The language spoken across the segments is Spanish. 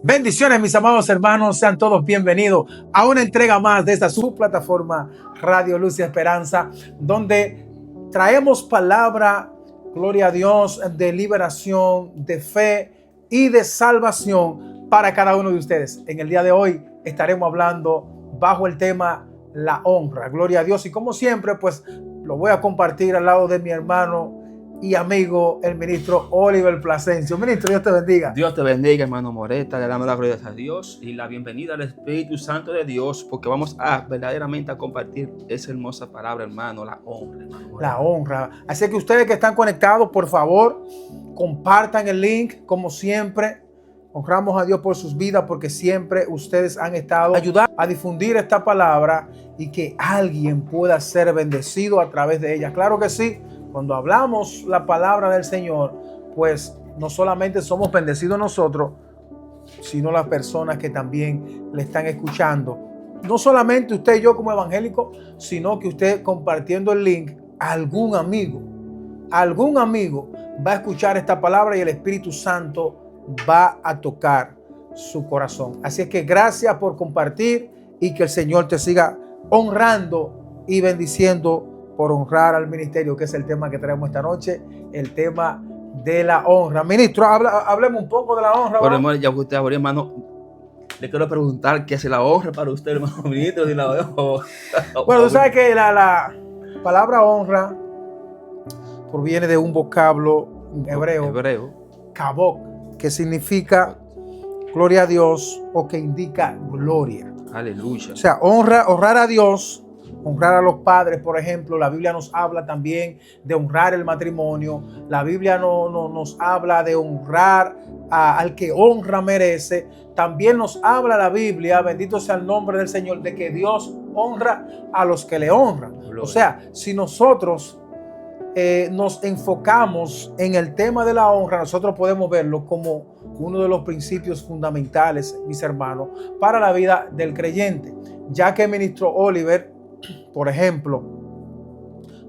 Bendiciones, mis amados hermanos, sean todos bienvenidos a una entrega más de esta su plataforma Radio Luz y Esperanza, donde traemos palabra, gloria a Dios, de liberación, de fe y de salvación para cada uno de ustedes. En el día de hoy estaremos hablando bajo el tema la honra, gloria a Dios, y como siempre pues lo voy a compartir al lado de mi hermano y amigo, el ministro Oliver Plasencio. Ministro, Dios te bendiga. Dios te bendiga, hermano Moreta. Le damos las gracias a Dios y la bienvenida al Espíritu Santo de Dios, porque vamos a verdaderamente a compartir esa hermosa palabra, hermano, la honra, hermano. La honra. Así que ustedes que están conectados, por favor, compartan el link, como siempre. Honramos a Dios por sus vidas, porque siempre ustedes han estado ayudando a difundir esta palabra y que alguien pueda ser bendecido a través de ella. Claro que sí. Cuando hablamos la palabra del Señor, pues no solamente somos bendecidos nosotros, sino las personas que también le están escuchando. No solamente usted y yo como evangélicos, sino que usted compartiendo el link a algún amigo va a escuchar esta palabra y el Espíritu Santo va a tocar su corazón. Así es que gracias por compartir y que el Señor te siga honrando y bendiciendo por honrar al ministerio, que es el tema que traemos esta noche, el tema de la honra. Ministro, hablemos un poco de la honra. Bueno, hermano, ya que usted abrió, hermano, le quiero preguntar qué es la honra para usted, hermano ministro. De la Bueno, tú sabes que la palabra honra proviene de un vocablo hebreo, kabod, que significa gloria a Dios o que indica gloria. Aleluya. O sea, honrar a Dios, honrar a los padres, por ejemplo. La Biblia nos habla también de honrar el matrimonio. La Biblia nos habla de honrar al que honra merece. También nos habla la Biblia, bendito sea el nombre del Señor, de que Dios honra a los que le honran. Gloria. O sea, si nosotros nos enfocamos en el tema de la honra, nosotros podemos verlo como uno de los principios fundamentales, mis hermanos, para la vida del creyente. Ya que el ministro Oliver, por ejemplo,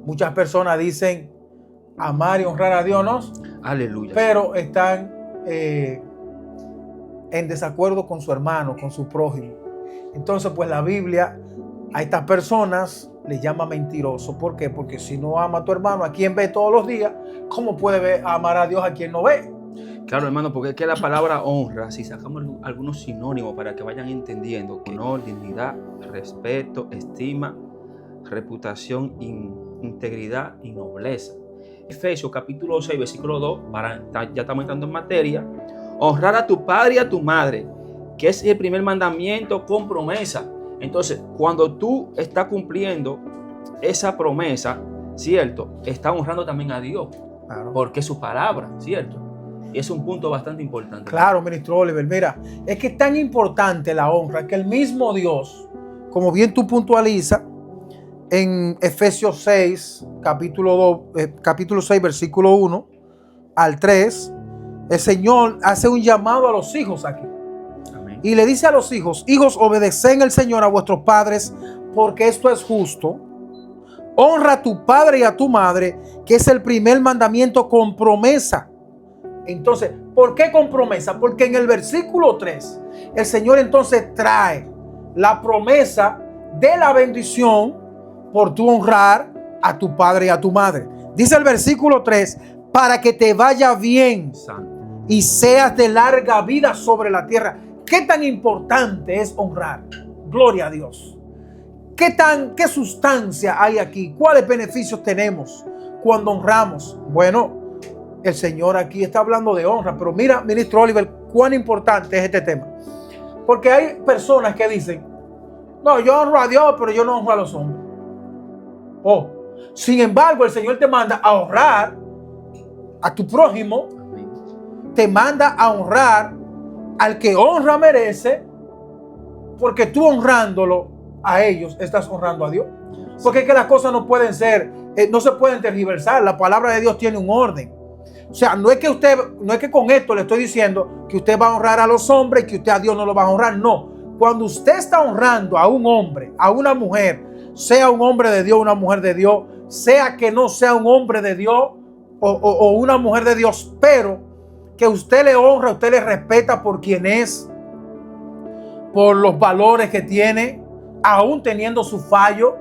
muchas personas dicen amar y honrar a Dios, ¿no? Aleluya. Pero están en desacuerdo con su hermano, con su prójimo. Entonces, pues la Biblia a estas personas les llama mentiroso. ¿Por qué? Porque si no ama a tu hermano, a quien ve todos los días, ¿cómo puede amar a Dios a quien no ve? Claro, hermano, porque es que la palabra honra, si sacamos algunos sinónimos para que vayan entendiendo, que honor, dignidad, respeto, estima, reputación, integridad y nobleza. Efesios capítulo 6, versículo 2, ya estamos entrando en materia. Honrar a tu padre y a tu madre, que es el primer mandamiento con promesa. Entonces, cuando tú estás cumpliendo esa promesa, ¿cierto? Estás honrando también a Dios, claro, porque es su palabra, ¿cierto? Y es un punto bastante importante. Claro, ministro Oliver, mira, es que es tan importante la honra que el mismo Dios, como bien tú puntualizas, en Efesios 6, capítulo 6, versículo 1 al 3, el Señor hace un llamado a los hijos aquí. Amén. Y le dice a los hijos: hijos, obedeced al Señor a vuestros padres, porque esto es justo. Honra a tu padre y a tu madre, que es el primer mandamiento con promesa. Entonces, ¿por qué con promesa? Porque en el versículo 3, el Señor entonces trae la promesa de la bendición por tu honrar a tu padre y a tu madre. Dice el versículo 3, para que te vaya bien y seas de larga vida sobre la tierra. ¿Qué tan importante es honrar? Gloria a Dios. ¿Qué sustancia hay aquí? ¿Cuáles beneficios tenemos cuando honramos? Bueno, el Señor aquí está hablando de honra, pero mira, ministro Oliver, cuán importante es este tema. Porque hay personas que dicen: no, yo honro a Dios, pero yo no honro a los hombres. Sin embargo, el Señor te manda a honrar a tu prójimo, te manda a honrar al que honra merece, porque tú honrándolo a ellos estás honrando a Dios. Porque es que las cosas no pueden ser, no se pueden tergiversar. La palabra de Dios tiene un orden. O sea, no es que con esto le estoy diciendo que usted va a honrar a los hombres y que usted a Dios no lo va a honrar. No. Cuando usted está honrando a un hombre, a una mujer, sea un hombre de Dios, una mujer de Dios, sea que no sea un hombre de Dios o una mujer de Dios, pero que usted le honra, usted le respeta por quien es, por los valores que tiene, aún teniendo su fallo,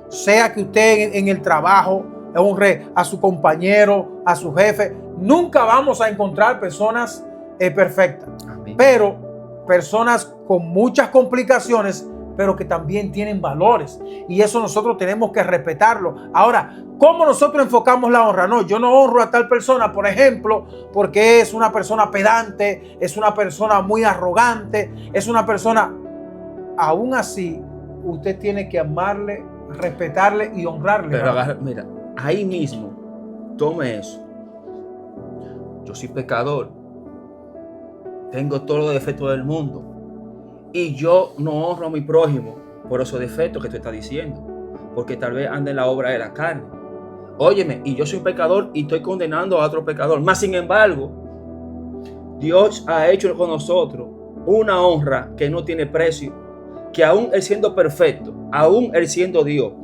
sea que usted en el trabajo honre a su compañero, a su jefe. Nunca vamos a encontrar personas perfectas, Amén. pero personas con muchas complicaciones, pero que también tienen valores, y eso nosotros tenemos que respetarlo. Ahora, ¿cómo nosotros enfocamos la honra? No, yo no honro a tal persona, por ejemplo, porque es una persona pedante, es una persona muy arrogante, es una persona... Aún así, usted tiene que amarle, respetarle y honrarle. Pero mira, ahí mismo, tome eso. Yo soy pecador, tengo todos los defectos del mundo, y yo no honro a mi prójimo por esos defectos que tú estás diciendo, porque tal vez anda en la obra de la carne. Óyeme, y yo soy un pecador y estoy condenando a otro pecador. Más sin embargo, Dios ha hecho con nosotros una honra que no tiene precio, que aún Él siendo perfecto, aún Él siendo Dios,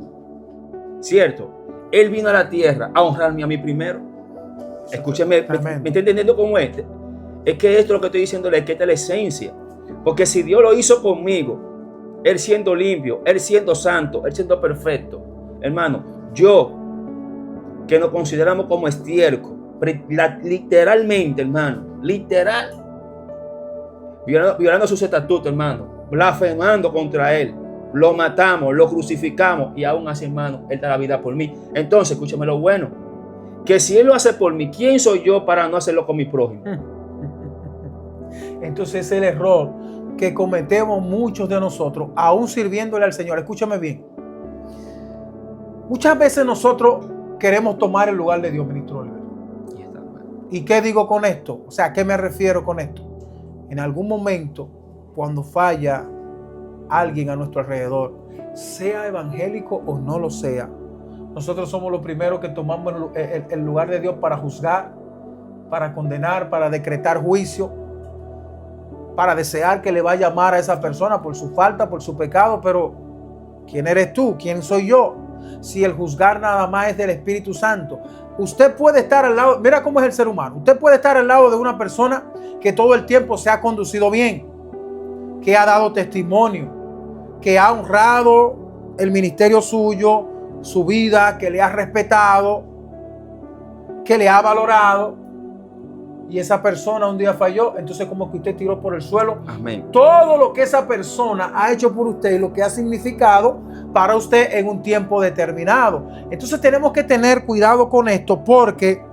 ¿cierto? Él vino a la tierra a honrarme a mí primero. Escúcheme, ¿me está entendiendo cómo es? Es que esto es lo que estoy diciéndole, es que esta es la esencia. Porque si Dios lo hizo conmigo, Él siendo limpio, Él siendo santo, Él siendo perfecto, hermano, yo, que nos consideramos como estiércol, literalmente, hermano, literal, violando sus estatutos, hermano, blasfemando contra Él, lo matamos, lo crucificamos, y aún así, hermano, Él da la vida por mí. Entonces, escúchame lo bueno, que si Él lo hace por mí, ¿quién soy yo para no hacerlo con mi prójimo? Entonces es el error que cometemos muchos de nosotros, aún sirviéndole al Señor. Escúchame bien. Muchas veces nosotros queremos tomar el lugar de Dios, ministro Oliver. ¿Y qué digo con esto? O sea, ¿a qué me refiero con esto? En algún momento, cuando falla alguien a nuestro alrededor, sea evangélico o no lo sea, nosotros somos los primeros que tomamos el lugar de Dios para juzgar, para condenar, para decretar juicio, para desear que le vaya a amar a esa persona por su falta, por su pecado. Pero ¿quién eres tú? ¿Quién soy yo? Si el juzgar nada más es del Espíritu Santo. Usted puede estar al lado, mira cómo es el ser humano, usted puede estar al lado de una persona que todo el tiempo se ha conducido bien, que ha dado testimonio, que ha honrado el ministerio suyo, su vida, que le ha respetado, que le ha valorado, y esa persona un día falló. Entonces como que usted tiró por el suelo. Amén. Todo lo que esa persona ha hecho por usted y lo que ha significado para usted en un tiempo determinado. Entonces tenemos que tener cuidado con esto, porque,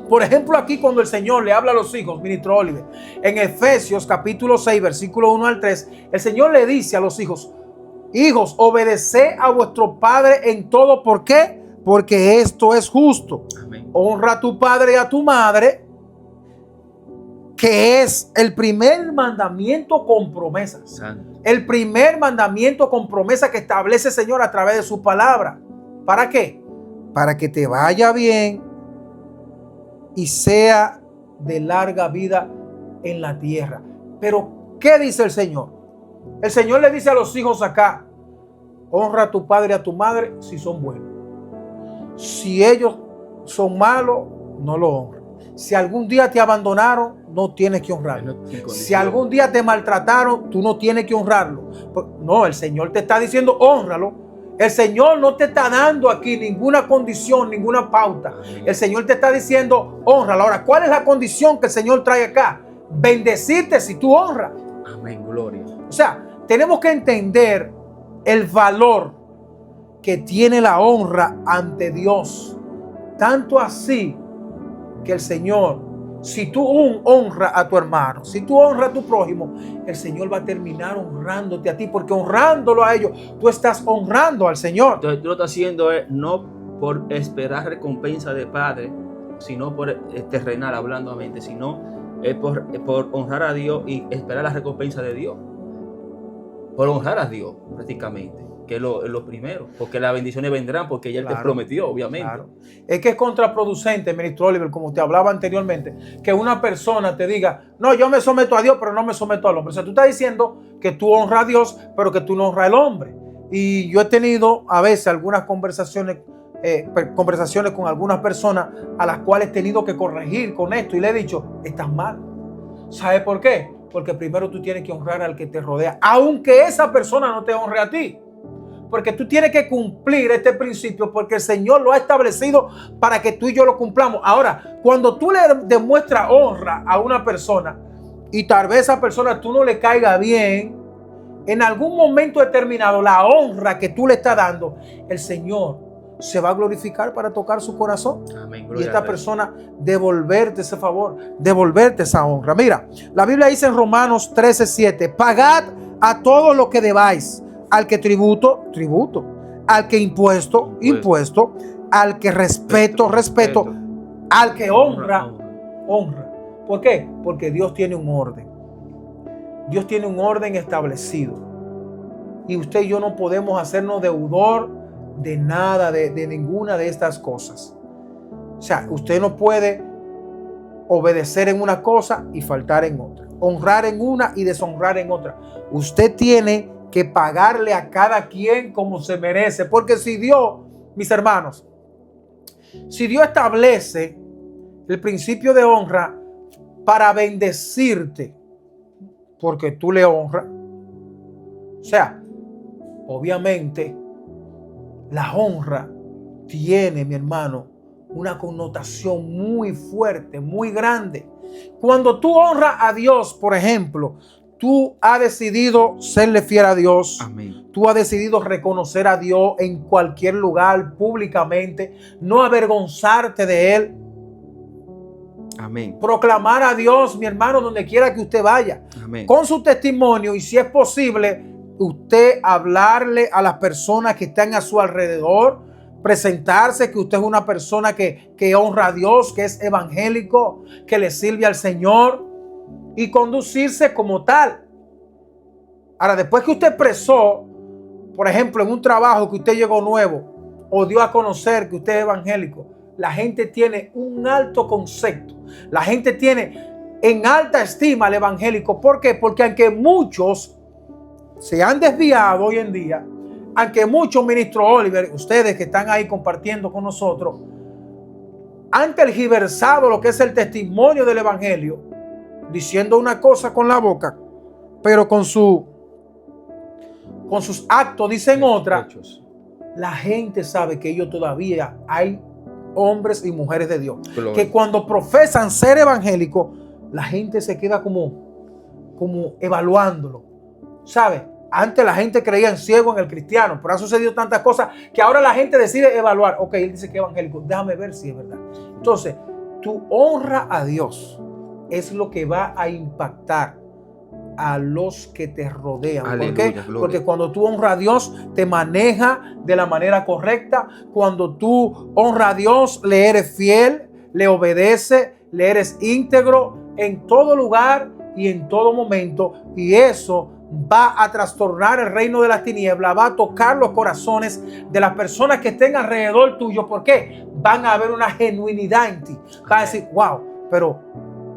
por ejemplo, aquí cuando el Señor le habla a los hijos, ministro Oliver, en Efesios capítulo 6, versículo 1 al 3, el Señor le dice a los hijos: hijos, obedeced a vuestro Padre en todo. ¿Por qué? Porque esto es justo. Amén. Honra a tu padre y a tu madre, que es el primer mandamiento con promesa. Santo. El primer mandamiento con promesa que establece el Señor a través de su palabra. ¿Para qué? Para que te vaya bien y sea de larga vida en la tierra. Pero, ¿qué dice el Señor? El Señor le dice a los hijos acá: honra a tu padre y a tu madre si son buenos. Si ellos son malos, no lo honres. Si algún día te abandonaron, no tienes que honrarlo. Si algún día te maltrataron, tú no tienes que honrarlo. No, el Señor te está diciendo honralo. El Señor no te está dando aquí ninguna condición, ninguna pauta. El Señor te está diciendo honralo. Ahora, ¿cuál es la condición que el Señor trae acá? Bendecirte si tú honras. Amén, gloria. O sea, tenemos que entender el valor que tiene la honra ante Dios. Tanto así que el Señor, si tú honras a tu hermano, si tú honras a tu prójimo, el Señor va a terminar honrándote a ti, porque honrándolo a ellos, tú estás honrando al Señor. Entonces tú lo estás haciendo no por esperar recompensa de Padre, sino por terrenal, hablando a mente, sino por honrar a Dios y esperar la recompensa de Dios. Por honrar a Dios, prácticamente, que es lo primero, porque las bendiciones vendrán, porque ya Él te prometió, obviamente. Claro. Es que es contraproducente, ministro Oliver, como te hablaba anteriormente, que una persona te diga: no, yo me someto a Dios, pero no me someto al hombre. O sea, tú estás diciendo que tú honras a Dios, pero que tú no honras al hombre. Y yo he tenido a veces algunas conversaciones con algunas personas a las cuales he tenido que corregir con esto y le he dicho, estás mal. ¿Sabe por qué? Porque primero tú tienes que honrar al que te rodea, aunque esa persona no te honre a ti. Porque tú tienes que cumplir este principio porque el Señor lo ha establecido para que tú y yo lo cumplamos. Ahora, cuando tú le demuestras honra a una persona y tal vez esa persona tú no le caiga bien, en algún momento determinado la honra que tú le estás dando, el Señor se va a glorificar para tocar su corazón. Amén. Y esta persona devolverte ese favor, devolverte esa honra. Mira, la Biblia dice en Romanos 13:7, pagad a todo lo que debáis, al que tributo, al que impuesto, al que respeto, al que honra. ¿Por qué? Porque Dios tiene un orden. Dios tiene un orden establecido. Y usted y yo no podemos hacernos deudor de nada, de ninguna de estas cosas. O sea, usted no puede obedecer en una cosa y faltar en otra. Honrar en una y deshonrar en otra. Usted tiene que pagarle a cada quien como se merece. Porque si Dios, mis hermanos, si Dios establece el principio de honra para bendecirte, porque tú le honras, o sea, obviamente la honra tiene, mi hermano, una connotación muy fuerte, muy grande. Cuando tú honras a Dios, por ejemplo, tú has decidido serle fiel a Dios. Amén. Tú has decidido reconocer a Dios en cualquier lugar, públicamente, no avergonzarte de Él. Amén. Proclamar a Dios, mi hermano, donde quiera que usted vaya. Amén. Con su testimonio y si es posible, usted hablarle a las personas que están a su alrededor, presentarse que usted es una persona que honra a Dios, que es evangélico, que le sirve al Señor y conducirse como tal. Ahora, después que usted expresó, por ejemplo, en un trabajo que usted llegó nuevo o dio a conocer que usted es evangélico, la gente tiene un alto concepto. La gente tiene en alta estima al evangélico. ¿Por qué? Porque aunque muchos se han desviado hoy en día, aunque muchos, ministro Oliver, ustedes que están ahí compartiendo con nosotros, han tergiversado lo que es el testimonio del evangelio, diciendo una cosa con la boca, pero con sus actos dicen otra. La gente sabe que ellos todavía hay hombres y mujeres de Dios, que cuando profesan ser evangélicos, la gente se queda como evaluándolo, ¿sabe? Antes la gente creía en ciego en el cristiano, pero han sucedido tantas cosas que ahora la gente decide evaluar. Ok, él dice que es evangélico, déjame ver si es verdad. Entonces, tu honra a Dios es lo que va a impactar a los que te rodean. Aleluya, ¿Por qué? gloria. Porque cuando tú honras a Dios, te maneja de la manera correcta. Cuando tú honras a Dios, le eres fiel, le obedeces, le eres íntegro en todo lugar y en todo momento. Y eso va a trastornar el reino de las tinieblas, va a tocar los corazones de las personas que estén alrededor tuyo. ¿Por qué? Van a ver una genuinidad en ti. Va a decir, wow, pero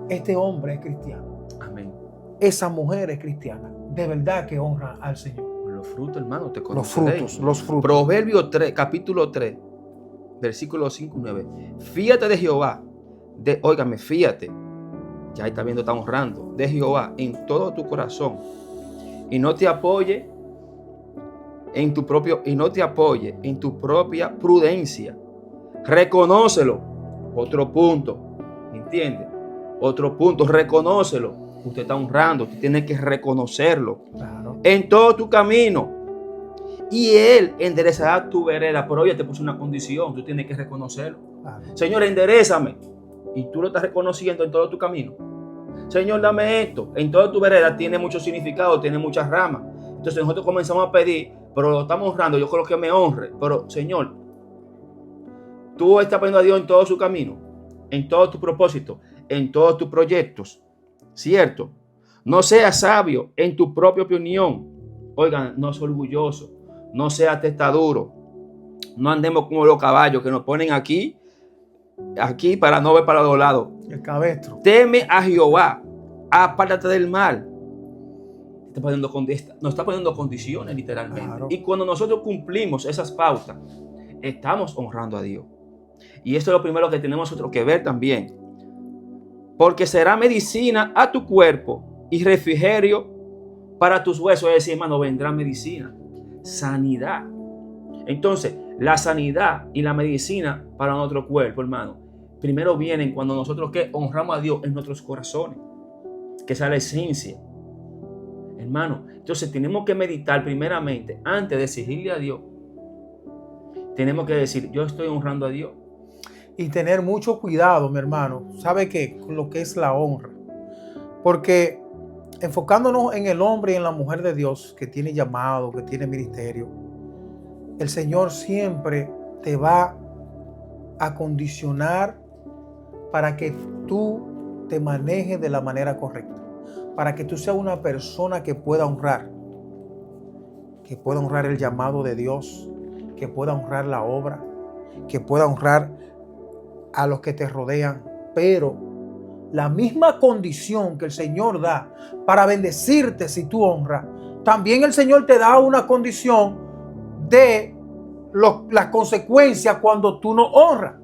este hombre es cristiano. Amén. Esa mujer es cristiana. De verdad que honra al Señor. Los frutos, hermano, te Los conoceréis. frutos. Proverbios 3, capítulo 3, versículos 5 y 9. Fíate de Jehová. Óigame, fíate. Ya está viendo, está honrando. De Jehová en todo tu corazón. Y no te apoye en tu propia prudencia. Reconócelo. Otro punto. ¿Entiendes? Otro punto. Reconócelo. Usted está honrando. Usted tiene que reconocerlo. Claro. En todo tu camino. Y Él enderezará tu vereda. Pero oye, te puso una condición. Tú tienes que reconocerlo. Claro. Señor, enderezame. Y tú lo estás reconociendo en todo tu camino. Señor, dame esto. En toda tu vereda tiene mucho significado, tiene muchas ramas. Entonces nosotros comenzamos a pedir, pero lo estamos honrando. Yo creo que me honre. Pero Señor, tú estás poniendo a Dios en todo su camino, en todos tus propósitos, en todos tus proyectos. ¿Cierto? No seas sabio en tu propia opinión. Oigan, no seas orgulloso. No seas testaduro. No andemos como los caballos que nos ponen aquí para no ver para los lados. El cabestro. Teme a Jehová, apártate del mal. nos está poniendo condiciones literalmente. Claro. Y cuando nosotros cumplimos esas pautas, estamos honrando a Dios. Y esto es lo primero que tenemos nosotros que ver también. Porque será medicina a tu cuerpo y refrigerio para tus huesos. Es decir, hermano, vendrá medicina, sanidad. Entonces, la sanidad y la medicina para nuestro cuerpo, hermano, primero vienen cuando nosotros honramos a Dios en nuestros corazones, que esa es la esencia, hermano. Entonces tenemos que meditar primeramente, antes de exigirle a Dios, tenemos que decir, yo estoy honrando a Dios. Y tener mucho cuidado, mi hermano, ¿sabe qué? Con lo que es la honra. Porque enfocándonos en el hombre y en la mujer de Dios, que tiene llamado, que tiene ministerio, el Señor siempre te va a condicionar para que tú te manejes de la manera correcta, para que tú seas una persona que pueda honrar el llamado de Dios, que pueda honrar la obra, que pueda honrar a los que te rodean. Pero la misma condición que el Señor da para bendecirte si tú honras, también el Señor te da una condición de las consecuencias cuando tú no honras.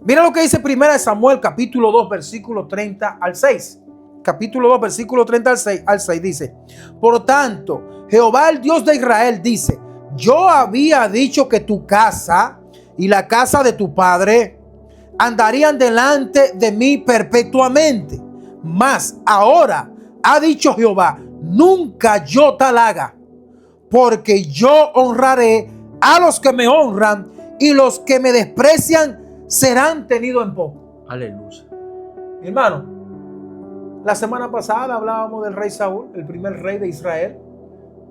Mira lo que dice 1 Samuel capítulo 2 versículo 30 al 6. Capítulo 2 versículo 30 al 6 dice: por tanto, Jehová el Dios de Israel dice: yo había dicho que tu casa y la casa de tu padre andarían delante de mí perpetuamente. Mas ahora ha dicho Jehová: nunca yo tal haga, porque yo honraré a los que me honran, y los que me desprecian serán tenidos en poco. Aleluya. Mi hermano, la semana pasada hablábamos del rey Saúl, el primer rey de Israel,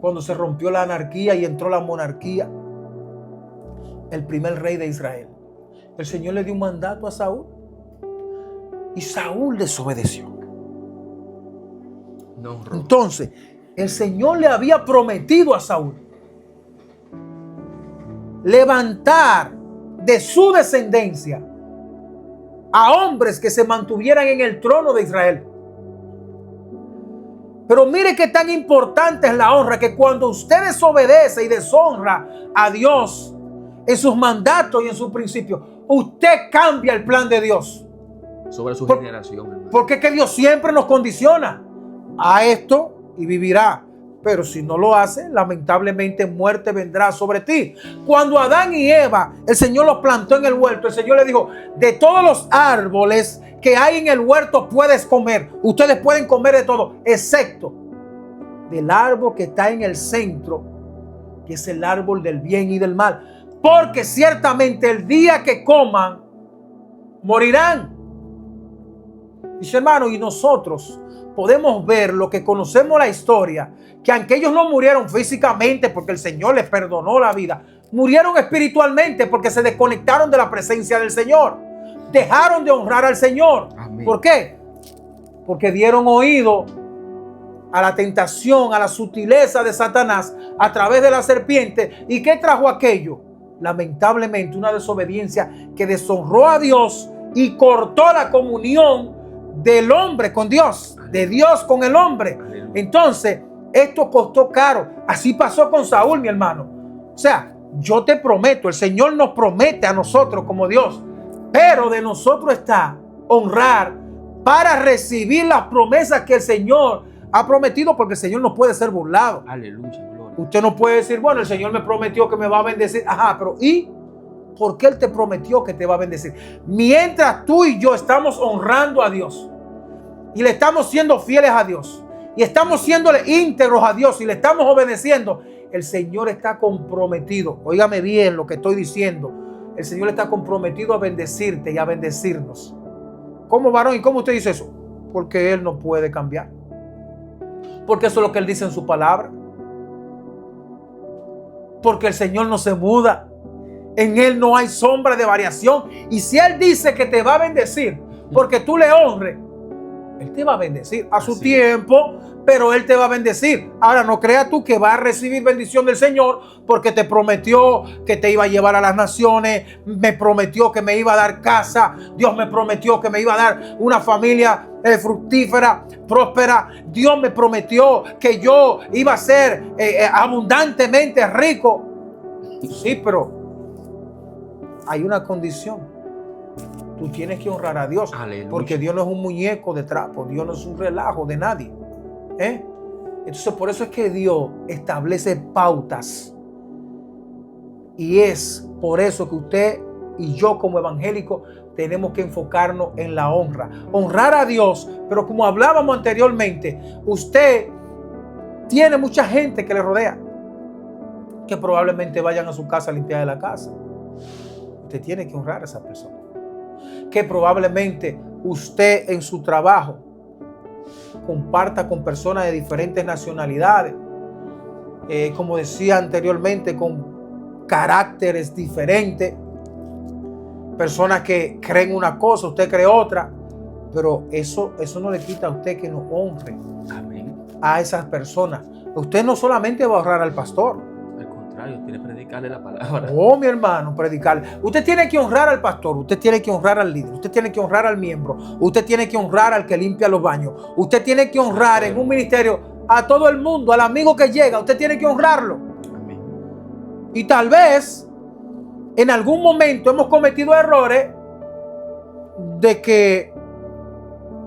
cuando se rompió la anarquía y entró la monarquía. El primer rey de Israel. El Señor le dio un mandato a Saúl y Saúl desobedeció. No, entonces, el Señor le había prometido a Saúl levantar de su descendencia a hombres que se mantuvieran en el trono de Israel. Pero mire qué tan importante es la honra, que cuando usted desobedece y deshonra a Dios en sus mandatos y en sus principios, usted cambia el plan de Dios sobre su generación, hermano. Porque es que Dios siempre nos condiciona a esto y vivirá. Pero si no lo hace, lamentablemente muerte vendrá sobre ti. Cuando Adán y Eva, el Señor los plantó en el huerto, el Señor le dijo: de todos los árboles que hay en el huerto puedes comer. Ustedes pueden comer de todo, excepto del árbol que está en el centro, que es el árbol del bien y del mal. Porque ciertamente el día que coman, morirán. Dice, hermano, y nosotros podemos ver lo que conocemos la historia, que aunque ellos no murieron físicamente porque el Señor les perdonó la vida, murieron espiritualmente porque se desconectaron de la presencia del Señor. Dejaron de honrar al Señor. Amén. ¿Por qué? Porque dieron oído a la tentación, a la sutileza de Satanás a través de la serpiente. ¿Y qué trajo aquello? Lamentablemente una desobediencia que deshonró a Dios y cortó la comunión del hombre con Dios, de Dios con el hombre. Entonces, esto costó caro. Así pasó con Saúl, mi hermano. O sea, yo te prometo, el Señor nos promete a nosotros como Dios, pero de nosotros está honrar para recibir las promesas que el Señor ha prometido, porque el Señor no puede ser burlado. Aleluya, gloria. Usted no puede decir, bueno, el Señor me prometió que me va a bendecir. Ajá, pero ¿y por qué Él te prometió que te va a bendecir? Mientras tú y yo estamos honrando a Dios y le estamos siendo fieles a Dios y estamos siéndole íntegros a Dios y le estamos obedeciendo, el Señor está comprometido. Óigame bien lo que estoy diciendo. El Señor está comprometido a bendecirte y a bendecirnos. ¿Cómo, varón? ¿Y cómo usted dice eso? Porque Él no puede cambiar. Porque eso es lo que Él dice en su palabra. Porque el Señor no se muda. En Él no hay sombra de variación. Y si Él dice que te va a bendecir porque tú le honres, Él te va a bendecir a su tiempo, pero Él te va a bendecir. Ahora, no creas tú que vas a recibir bendición del Señor porque te prometió que te iba a llevar a las naciones, me prometió que me iba a dar casa, Dios me prometió que me iba a dar una familia fructífera, próspera. Dios me prometió que yo iba a ser abundantemente rico. Sí, pero hay una condición. Tú tienes que honrar a Dios. Aleluya. Porque Dios no es un muñeco de trapo. Dios no es un relajo de nadie. Entonces, por eso es que Dios establece pautas. Y es por eso que usted y yo como evangélicos tenemos que enfocarnos en la honra. Honrar a Dios. Pero como hablábamos anteriormente, usted tiene mucha gente que le rodea, que probablemente vayan a su casa a limpiar la casa. Usted tiene que honrar a esa persona. Que probablemente usted en su trabajo comparta con personas de diferentes nacionalidades, como decía anteriormente, con caracteres diferentes, personas que creen una cosa, usted cree otra, pero eso no le quita a usted que no honre a esas personas. Usted no solamente va a honrar al pastor, tiene que predicarle la palabra. Oh, mi hermano, predicarle. Usted tiene que honrar al pastor, usted tiene que honrar al líder, usted tiene que honrar al miembro, usted tiene que honrar al que limpia los baños, usted tiene que honrar en un ministerio a todo el mundo, al amigo que llega, usted tiene que honrarlo. Amén. Y tal vez en algún momento hemos cometido errores de que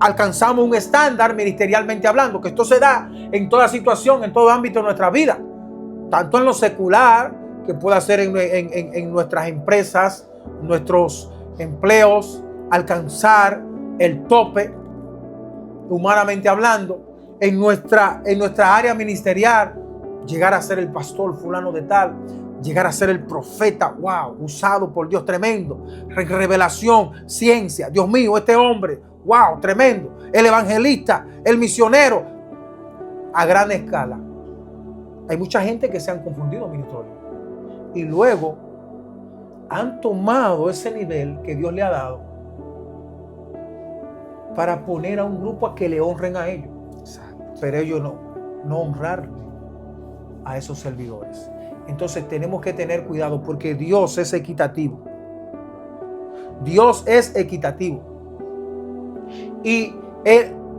alcanzamos un estándar ministerialmente hablando, que esto se da en toda situación, en todo ámbito de nuestra vida. Tanto en lo secular, que pueda ser en nuestras empresas, nuestros empleos, alcanzar el tope, humanamente hablando, en nuestra área ministerial, llegar a ser el pastor fulano de tal, llegar a ser el profeta, wow, usado por Dios, tremendo, revelación, ciencia, Dios mío, este hombre, wow, tremendo, el evangelista, el misionero, a gran escala. Hay mucha gente que se han confundido, ministerio, y luego han tomado ese nivel que Dios le ha dado para poner a un grupo a que le honren a ellos. Pero ellos no honrarle a esos servidores. Entonces tenemos que tener cuidado porque Dios es equitativo. Dios es equitativo. Y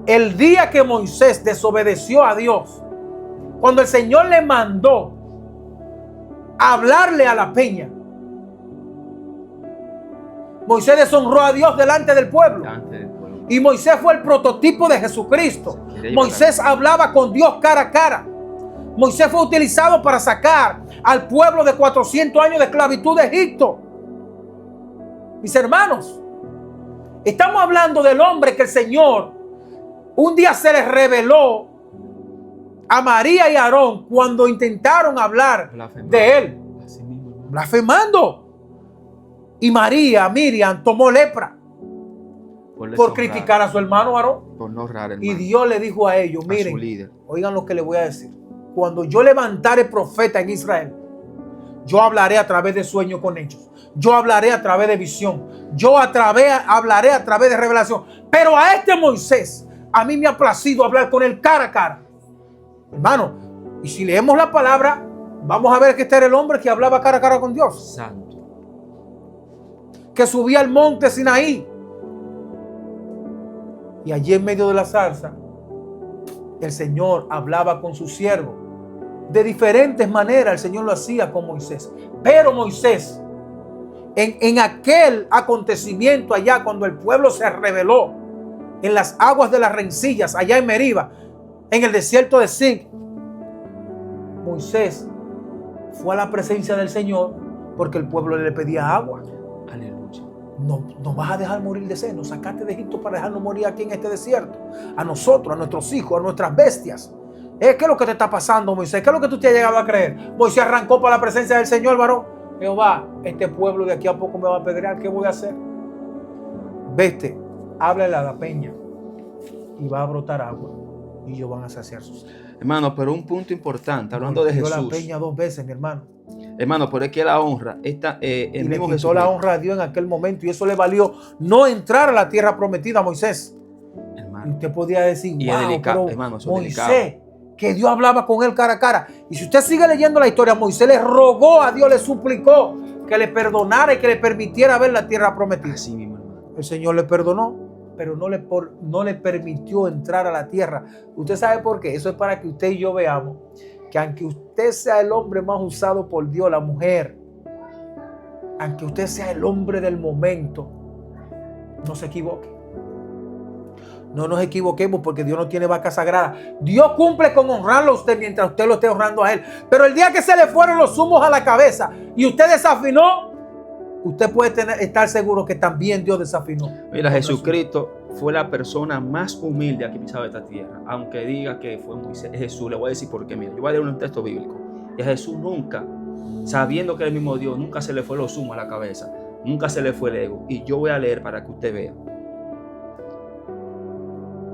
el día que Moisés desobedeció a Dios, cuando el Señor le mandó hablarle a la peña, Moisés deshonró a Dios delante del pueblo. Y Moisés fue el prototipo de Jesucristo. Moisés hablaba con Dios cara a cara. Moisés fue utilizado para sacar al pueblo de 400 años de esclavitud de Egipto. Mis hermanos, estamos hablando del hombre que el Señor un día se les reveló a María y a Aarón cuando intentaron hablar de él. Blasfemando. Y Miriam tomó lepra por criticar a su hermano Aarón. Por no honrar, hermano. Y Dios le dijo a ellos, miren, oigan lo que les voy a decir. Cuando yo levantare profeta en Israel, yo hablaré a través de sueños con ellos. Yo hablaré a través de visión. Yo hablaré a través de revelación. Pero a este Moisés, a mí me ha placido hablar con él cara a cara. Hermano, y si leemos la palabra, vamos a ver que este era el hombre que hablaba cara a cara con Dios. Santo. Que subía al monte Sinaí. Y allí en medio de la zarza, el Señor hablaba con su siervo. De diferentes maneras el Señor lo hacía con Moisés. Pero Moisés, en aquel acontecimiento allá, cuando el pueblo se rebeló, en las aguas de las rencillas, allá en Meriba, en el desierto de Sin, Moisés fue a la presencia del Señor porque el pueblo le pedía agua. Aleluya. No vas a dejar morir de sed. Nos sacaste de Egipto para dejarnos morir aquí en este desierto. A nosotros, a nuestros hijos, a nuestras bestias. ¿Qué es lo que te está pasando, Moisés? ¿Qué es lo que tú te has llegado a creer? Moisés arrancó para la presencia del Señor, varón. Jehová, este pueblo de aquí a poco me va a apedrear. ¿Qué voy a hacer? Vete, háblale a la peña y va a brotar agua y ellos van a saciar sus sed. Hermano, pero un punto importante, hablando de Jesús. La peña 2 veces, mi hermano. Hermano, pero es que la honra, el y mismo le quitó la honra a Dios en aquel momento y eso le valió no entrar a la tierra prometida a Moisés. Hermano. Y usted podría decir, Y wow, es delicado, pero hermano, eso es Moisés, delicado. que Dios hablaba con él cara a cara. Y si usted sigue leyendo la historia, Moisés le rogó a Dios, le suplicó que le perdonara y que le permitiera ver la tierra prometida. Así mismo, hermano. El Señor le perdonó, pero no le permitió entrar a la tierra. ¿Usted sabe por qué? Eso es para que usted y yo veamos que aunque usted sea el hombre más usado por Dios, la mujer, aunque usted sea el hombre del momento, no se equivoque. No nos equivoquemos, porque Dios no tiene vaca sagrada. Dios cumple con honrarlo a usted mientras usted lo esté honrando a Él. Pero el día que se le fueron los humos a la cabeza y usted desafinó, usted puede estar seguro que también Dios desafinó. Mira, Jesucristo fue la persona más humilde que ha pisado esta tierra. Aunque diga que fue Moisés, Jesús. Le voy a decir por qué. Mira, yo voy a leer un texto bíblico. Y a Jesús nunca, sabiendo que es el mismo Dios, nunca se le fue los humos a la cabeza. Nunca se le fue el ego. Y yo voy a leer para que usted vea.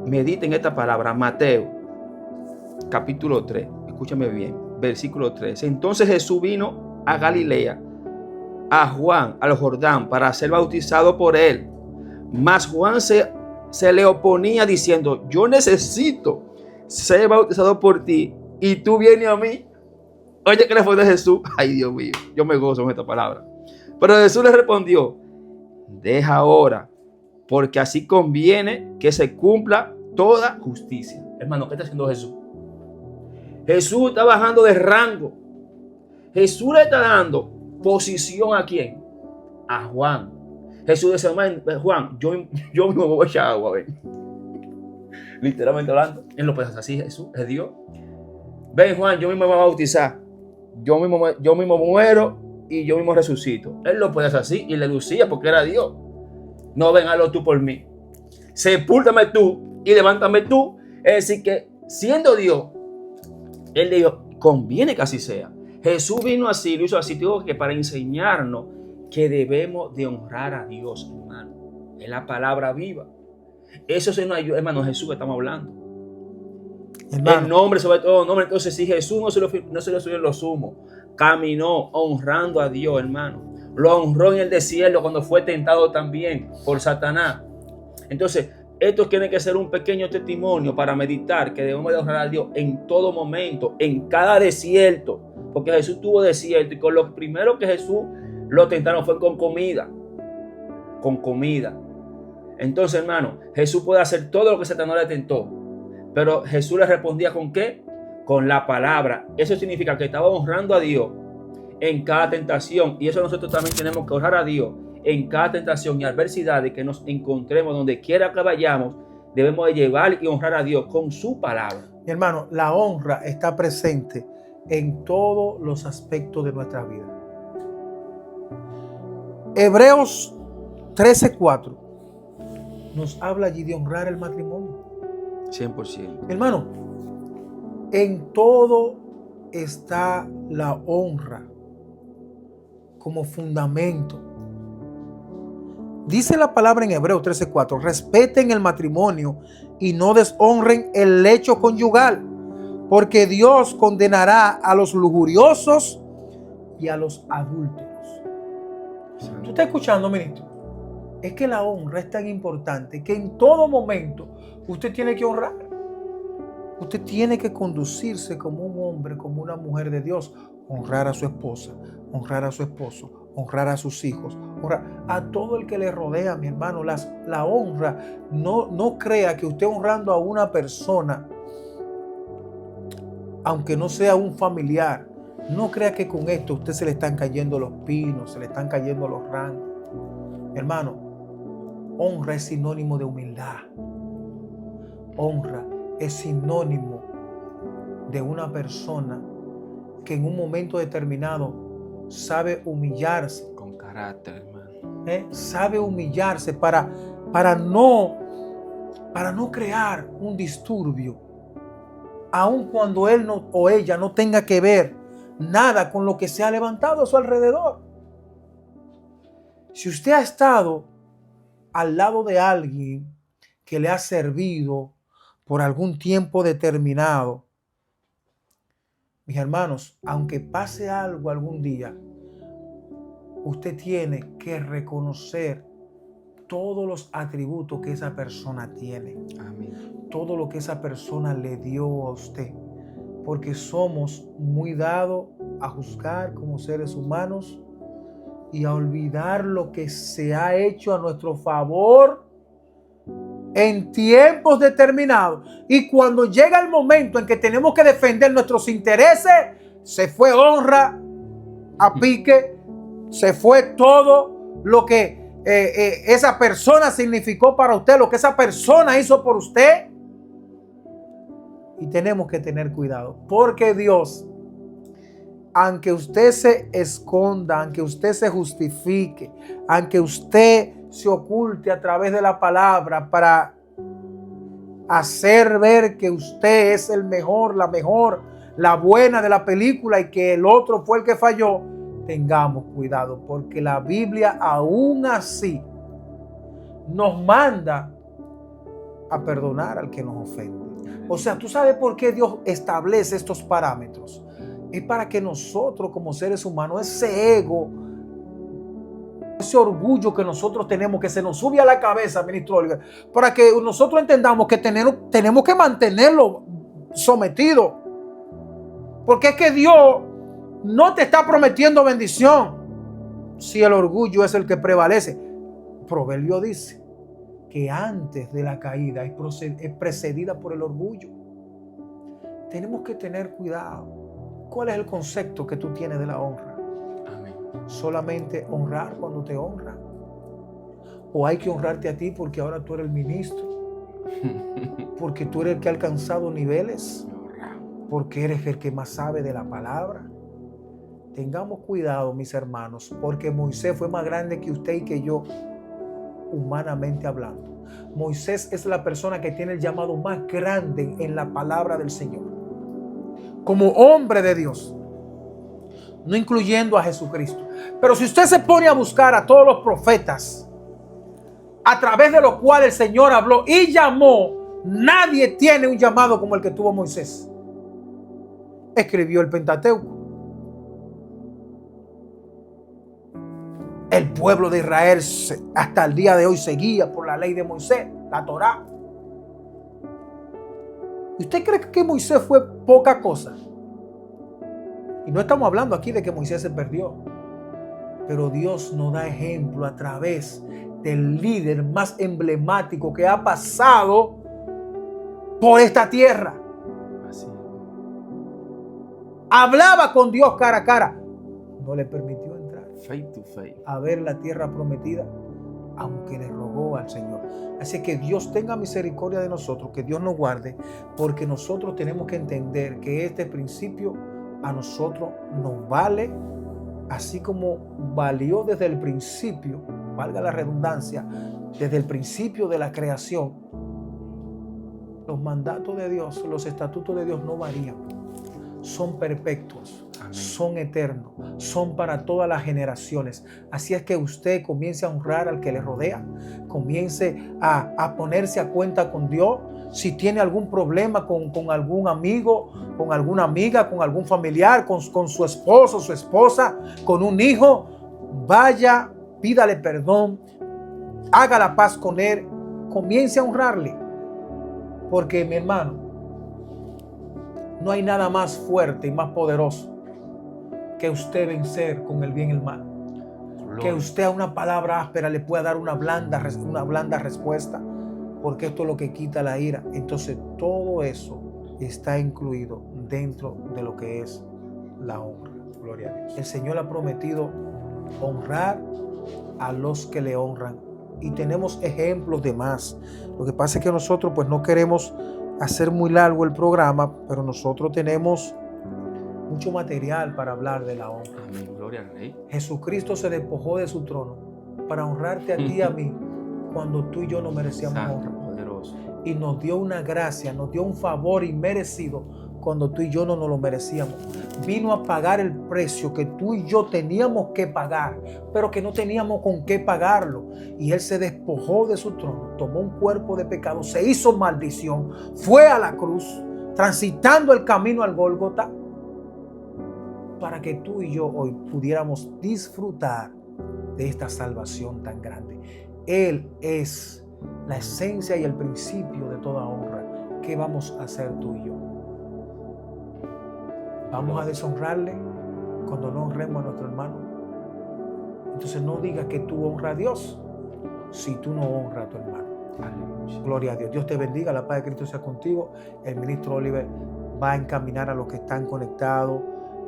Mediten esta palabra, Mateo, capítulo 3. Escúchame bien, versículo 3. Entonces Jesús vino a Galilea, a Juan, al Jordán, para ser bautizado por él. Mas Juan se le oponía diciendo, yo necesito ser bautizado por ti y tú vienes a mí. Oye, ¿qué le fue de Jesús? Ay, Dios mío, yo me gozo con esta palabra. Pero Jesús le respondió, deja ahora, porque así conviene que se cumpla toda justicia. Hermano, ¿qué está haciendo Jesús? Jesús está bajando de rango. Jesús le está dando posición ¿a quién? A Juan. Jesús dice, Juan, yo mismo me voy a echar agua, ven. Literalmente hablando, él lo puede hacer así, Jesús, es Dios. Ven, Juan, yo mismo me voy a bautizar. Yo mismo muero y yo mismo resucito. Él lo puede hacer así y le lucía porque era Dios. No, ven, hazlo tú por mí. Sepúltame tú y levántame tú. Es decir, que siendo Dios, él dijo, conviene que así sea. Jesús vino así, lo hizo así, digo que para enseñarnos que debemos de honrar a Dios, hermano. Es la palabra viva. Eso se nos ayuda, hermano, Jesús que estamos hablando. Hermano. El nombre sobre todo nombre. Entonces, si Jesús no se lo subió en los humos, caminó honrando a Dios, hermano. Lo honró en el desierto cuando fue tentado también por Satanás. Entonces, esto tiene que ser un pequeño testimonio para meditar que debemos de honrar a Dios en todo momento, en cada desierto. Porque Jesús tuvo desierto y con los primeros que Jesús lo tentaron fue con comida. Con comida. Entonces, hermano, Jesús puede hacer todo lo que Satanás le tentó. Pero Jesús le respondía ¿con qué? Con la palabra. Eso significa que estaba honrando a Dios en cada tentación. Y eso nosotros también tenemos que honrar a Dios en cada tentación y adversidad de que nos encontremos donde quiera que vayamos. Debemos de llevar y honrar a Dios con su palabra. Mi hermano, la honra está presente en todos los aspectos de nuestra vida. Hebreos 13:4 nos habla allí de honrar el matrimonio. 100%. Hermano, en todo está la honra como fundamento. Dice la palabra en Hebreos 13:4, respeten el matrimonio y no deshonren el lecho conyugal, porque Dios condenará a los lujuriosos y a los adúlteros. ¿Tú estás escuchando, ministro? Es que la honra es tan importante que en todo momento usted tiene que honrar. Usted tiene que conducirse como un hombre, como una mujer de Dios. Honrar a su esposa, honrar a su esposo, honrar a sus hijos, honrar a todo el que le rodea, mi hermano. La honra, no crea que usted honrando a una persona, aunque no sea un familiar, no crea que con esto a usted se le están cayendo los pinos, se le están cayendo los rangos. Hermano, honra es sinónimo de humildad. Honra es sinónimo de una persona que en un momento determinado sabe humillarse. Con carácter, hermano. Sabe humillarse para no crear un disturbio, aun cuando él o ella no tenga que ver nada con lo que se ha levantado a su alrededor. Si usted ha estado al lado de alguien que le ha servido por algún tiempo determinado, mis hermanos, aunque pase algo algún día, usted tiene que reconocer todos los atributos que esa persona tiene. Amén. todo lo que esa persona le dio a usted, porque somos muy dados a juzgar como seres humanos y a olvidar lo que se ha hecho a nuestro favor en tiempos determinados. Y cuando llega el momento en que tenemos que defender nuestros intereses, se fue honra a pique, se fue todo lo que esa persona significó para usted, lo que esa persona hizo por usted. Y tenemos que tener cuidado, porque Dios, aunque usted se esconda, aunque usted se justifique, aunque usted se oculte a través de la palabra para hacer ver que usted es el mejor, la mejor, la buena de la película y que el otro fue el que falló, tengamos cuidado, porque la Biblia aún así nos manda a perdonar al que nos ofende. O sea, ¿tú sabes por qué Dios establece estos parámetros? Es para que nosotros como seres humanos, ese ego, ese orgullo que nosotros tenemos, que se nos sube a la cabeza, ministro Oliver, para que nosotros entendamos que tenemos que mantenerlo sometido. Porque es que Dios no te está prometiendo bendición si el orgullo es el que prevalece. Proverbio dice que antes de la caída es precedida por el orgullo. Tenemos que tener cuidado. ¿Cuál es el concepto que tú tienes de la honra? Amén. ¿Solamente honrar cuando te honra? ¿O hay que honrarte a ti porque ahora tú eres el ministro? ¿Porque tú eres el que ha alcanzado niveles? ¿Porque eres el que más sabe de la palabra? Tengamos cuidado, mis hermanos, porque Moisés fue más grande que usted y que yo, humanamente hablando. Moisés es la persona que tiene el llamado más grande en la palabra del Señor. Como hombre de Dios, no incluyendo a Jesucristo. Pero si usted se pone a buscar a todos los profetas a través de los cuales el Señor habló y llamó, nadie tiene un llamado como el que tuvo Moisés. Escribió el Pentateuco. El pueblo de Israel hasta el día de hoy seguía por la ley de Moisés, la Torá. ¿Usted cree que Moisés fue poca cosa? Y no estamos hablando aquí de que Moisés se perdió. Pero Dios nos da ejemplo a través del líder más emblemático que ha pasado por esta tierra. Así. Hablaba con Dios cara a cara. No le permitió entrar Face to face. a ver la tierra prometida, aunque le rogó al Señor. Así que Dios tenga misericordia de nosotros, que Dios nos guarde, porque nosotros tenemos que entender que este principio a nosotros nos vale, así como valió desde el principio, valga la redundancia, desde el principio de la creación. Los mandatos de Dios, los estatutos de Dios no varían, son perpetuos. Amén. Son eternos, son para todas las generaciones. Así es que usted comience a honrar al que le rodea, comience a ponerse a cuenta con Dios. Si tiene algún problema con algún amigo, con alguna amiga, con algún familiar, con su esposo, su esposa, con un hijo, vaya, pídale perdón, haga la paz con él, comience a honrarle. Porque, mi hermano, no hay nada más fuerte y más poderoso que usted vencer con el bien y el mal. Que usted a una palabra áspera le pueda dar una blanda respuesta, porque esto es lo que quita la ira. Entonces todo eso está incluido dentro de lo que es la honra. Gloria a Dios. El Señor ha prometido honrar a los que le honran, y tenemos ejemplos de más. Lo que pasa es que nosotros pues no queremos hacer muy largo el programa, pero nosotros tenemos mucho material para hablar de la honra. Amén. Gloria al Rey. Jesucristo se despojó de su trono para honrarte a ti y a mí cuando tú y yo no merecíamos honra. Poderoso. Y nos dio una gracia, nos dio un favor inmerecido cuando tú y yo no nos lo merecíamos. Vino a pagar el precio que tú y yo teníamos que pagar, pero que no teníamos con qué pagarlo. Y Él se despojó de su trono, tomó un cuerpo de pecado, se hizo maldición, fue a la cruz, transitando el camino al Gólgota, para que tú y yo hoy pudiéramos disfrutar de esta salvación tan grande. Él es la esencia y el principio de toda honra. ¿qué vamos a hacer tú y yo? ¿Vamos a deshonrarle cuando no honremos a nuestro hermano? Entonces no digas que tú honras a Dios si tú no honras a tu hermano. Aleluya. Gloria a Dios. Dios te bendiga, la paz de Cristo sea contigo. El ministro Oliver va a encaminar a los que están conectados,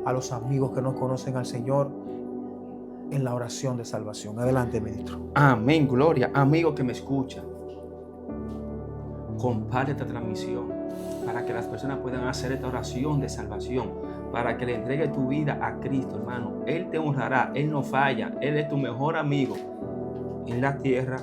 a los amigos que no conocen al Señor, en la oración de salvación. Adelante, ministro. Amén, gloria. Amigo que me escucha, comparte esta transmisión para que las personas puedan hacer esta oración de salvación, para que le entregue tu vida a Cristo, hermano. Él te honrará, Él no falla, Él es tu mejor amigo en la tierra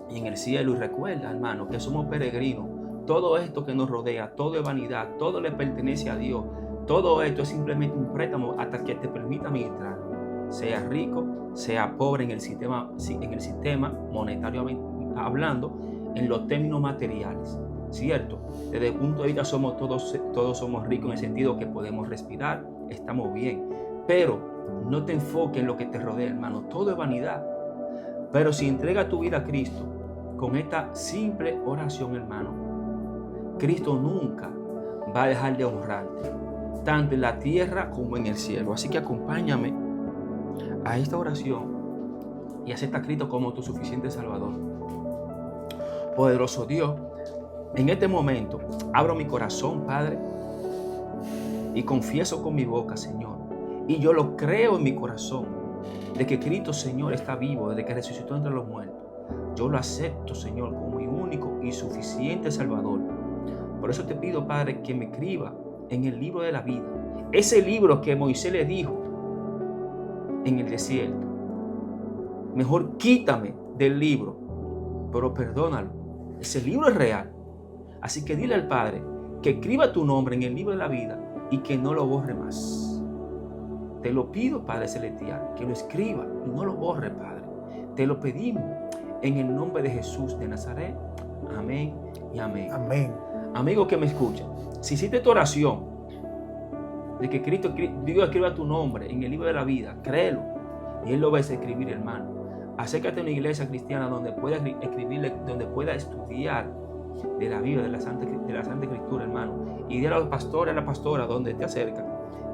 y en el cielo. Y recuerda, hermano, que somos peregrinos. Todo esto que nos rodea, todo es vanidad, todo le pertenece a Dios. Todo esto es simplemente un préstamo hasta que te permita ministrar. Sea rico, sea pobre en el sistema monetariamente hablando, en los términos materiales, ¿cierto? Desde el punto de vista todos somos ricos en el sentido que podemos respirar, estamos bien, pero no te enfoques en lo que te rodea, hermano, todo es vanidad. Pero si entregas tu vida a Cristo con esta simple oración, hermano, Cristo nunca va a dejar de honrarte, tanto en la tierra como en el cielo. Así que acompáñame a esta oración y acepta a Cristo como tu suficiente Salvador. Poderoso Dios, en este momento abro mi corazón, Padre, y confieso con mi boca, Señor, y yo lo creo en mi corazón, de que Cristo, Señor, está vivo, desde que resucitó entre los muertos. Yo lo acepto, Señor, como mi único y suficiente Salvador. Por eso te pido, Padre, que me escriba en el libro de la vida, ese libro que Moisés le dijo en el desierto: mejor quítame del libro, pero perdónalo. Ese libro es real. Así que dile al Padre que escriba tu nombre en el libro de la vida y que no lo borre más. Te lo pido, Padre Celestial, que lo escriba y no lo borre, Padre. Te lo pedimos en el nombre de Jesús de Nazaret. Amén y amén. Amén. Amigo que me escucha, si hiciste tu oración de que Dios escriba tu nombre en el libro de la vida, créelo y Él lo va a escribir, hermano. Acércate a una iglesia cristiana donde pueda escribirle, donde pueda estudiar de la Biblia, de la Santa Escritura, hermano. Y dile a los pastores, a la pastora, donde te acerca,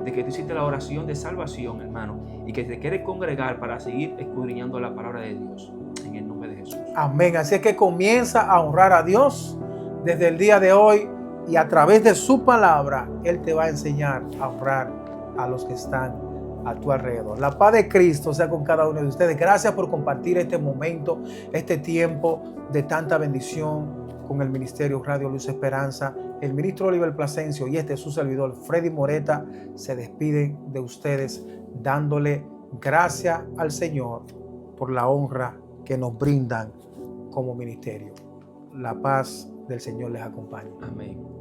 de que tú hiciste la oración de salvación, hermano, y que te quieres congregar para seguir escudriñando la palabra de Dios. En el nombre de Jesús. Amén. Así es que comienza a honrar a Dios desde el día de hoy, y a través de su palabra Él te va a enseñar a honrar a los que están a tu alrededor. La paz de Cristo sea con cada uno de ustedes. Gracias por compartir este momento, este tiempo de tanta bendición con el Ministerio Radio Luz Esperanza. El ministro Oliver Plasencio y su servidor Freddy Moreta se despiden de ustedes dándole gracias al Señor por la honra que nos brindan como ministerio. La paz del Señor les acompañe. Amén.